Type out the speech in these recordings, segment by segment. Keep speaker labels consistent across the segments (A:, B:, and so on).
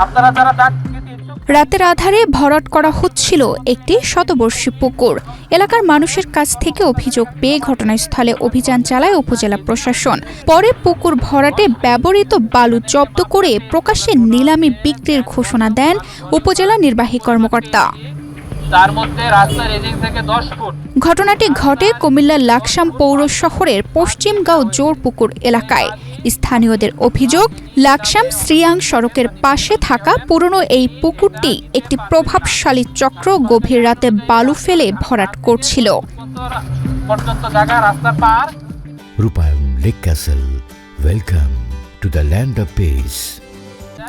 A: আপনারা যারা
B: রাতের আধারে ভরাট করা হচ্ছিল একটি শতবর্ষী পুকুর। এলাকার মানুষের কাছ থেকে অভিযোগ পেয়ে ঘটনাস্থলে অভিযান চালায় উপজেলা প্রশাসন। পরে পুকুর ভরাটে ব্যবহৃত বালু জব্দ করে প্রকাশ্যে নিলামে বিক্রির ঘোষণা দেন উপজেলা নির্বাহী কর্মকর্তা।
A: তার মধ্যে রাস্তার এদিক থেকে 10 ফুট।
B: ঘটনাটি ঘটে কুমিল্লার লাকসাম পৌর শহরের পশ্চিমগাঁও জোরপুকুর এলাকায়। স্থানীয়দের অভিযোগ, লাকসাম শ্রীয়াং সড়কের পাশে থাকা পুরনো এই পুকুরটি একটি প্রভাবশালী চক্র গভীর রাতে বালু ফেলে ভরাট করছিল।
A: পর্যন্ত জায়গা রাস্তা পার।
C: রূপায়ণ lake castle, welcome to the land of piece.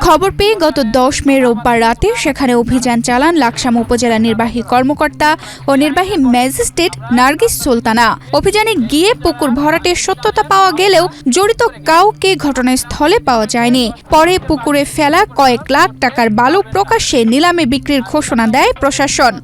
B: খবর পেয়ে গত 10 মে রোববার রাতে সেখানে অভিযান চালান লাকসাম উপজেলা নির্বাহী কর্মকর্তা ও নির্বাহী ম্যাজিস্ট্রেট নার্গিস সুলতানা। অভিযানে গিয়ে পুকুর ভরাটের সত্যতা পাওয়া গেলেও জড়িত কাউকে ঘটনাস্থলে পাওয়া যায়নি। পরে পুকুরে ফেলা কয়েক লাখ টাকার বালু প্রকাশ্যে নিলামে বিক্রির ঘোষণা দেয় প্রশাসন।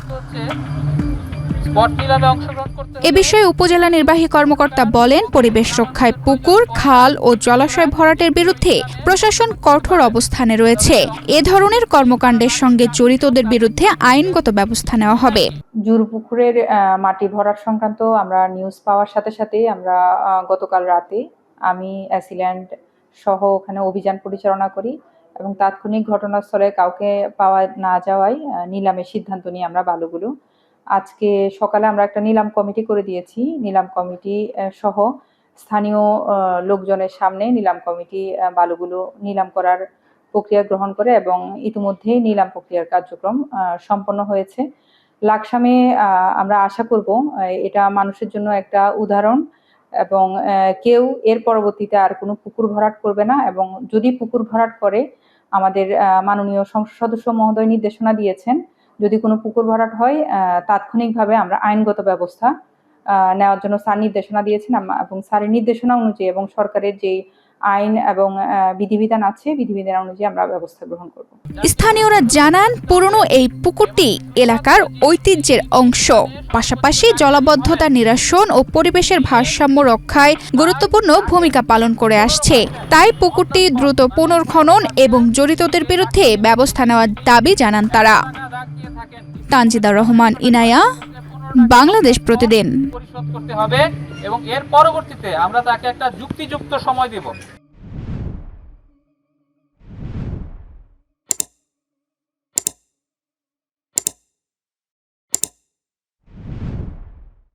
B: এ বিষয়ে উপজেলা নির্বাহী কর্মকর্তা বলেন, পরিবেশ রক্ষায় পুকুর, খাল ও জলাশয় ভরাটের বিরুদ্ধে প্রশাসন কঠোর অবস্থানে রয়েছে। এ ধরনের কর্মকাণ্ডের সঙ্গে জড়িতদের বিরুদ্ধে আইনগত ব্যবস্থা নেওয়া হবে।
D: জোরপুকুরের মাটি ভরাট সংক্রান্ত আমরা নিউজ পাওয়ার সাথে সাথেই আমরা গতকাল রাতে আমি অ্যাসিল্যান্ড সহ ওখানে অভিযান পরিচালনা করি এবং তাৎক্ষণিক ঘটনাস্থলে কাউকে পাওয়া না যাওয়ায় নিলামের সিদ্ধান্ত নিয়ে আমরা বালুগুলো আজকে সকালে আমরা একটা নিলাম কমিটি করে দিয়েছি। নিলাম কমিটি সহ স্থানীয় লোকজনের সামনে নিলাম কমিটি বালুগুলো নিলাম করার প্রক্রিয়া গ্রহণ করে এবং ইতিমধ্যেই নিলাম প্রক্রিয়ার কার্যক্রম সম্পন্ন হয়েছে। লাকসামে আমরা আশা করব এটা মানুষের জন্য একটা উদাহরণ এবং কেউ এর পরবর্তীতে আর কোনো পুকুর ভরাট করবে না এবং যদি পুকুর ভরাট করে আমাদের মাননীয় সংসদ সদস্য মহোদয় নির্দেশনা দিয়েছেন, যদি কোনো পুকুর ভরাট হয় তাৎক্ষণিকভাবে আমরা আইনগত ব্যবস্থা নেওয়ার জন্য স্যার নির্দেশনা দিয়েছেন এবং স্যারের নির্দেশনা অনুযায়ী এবং সরকারের যে আইন এবং বিধিবিধান আছে বিধিবিধান অনুযায়ী আমরা ব্যবস্থা গ্রহণ করব।
B: স্থানীয়রা জানান, পুরনো এই পুকুরটি এলাকার ঐতিহ্যের অংশ, পাশাপাশি জলাবদ্ধতা নিরসন ও পরিবেশের ভারসাম্য রক্ষায় গুরুত্বপূর্ণ ভূমিকা পালন করে আসছে। তাই পুকুরটি দ্রুত পুনর্খনন এবং জড়িতদের বিরুদ্ধে ব্যবস্থা নেওয়ার দাবি জানান তারা। তানজিদা রহমান, ইনায়া, বাংলাদেশ প্রতিদিন।
A: পরিশোধ করতে হবে এবং এর পরবর্তীতে আমরা তাকে একটা যুক্তিযুক্ত সময় দেব।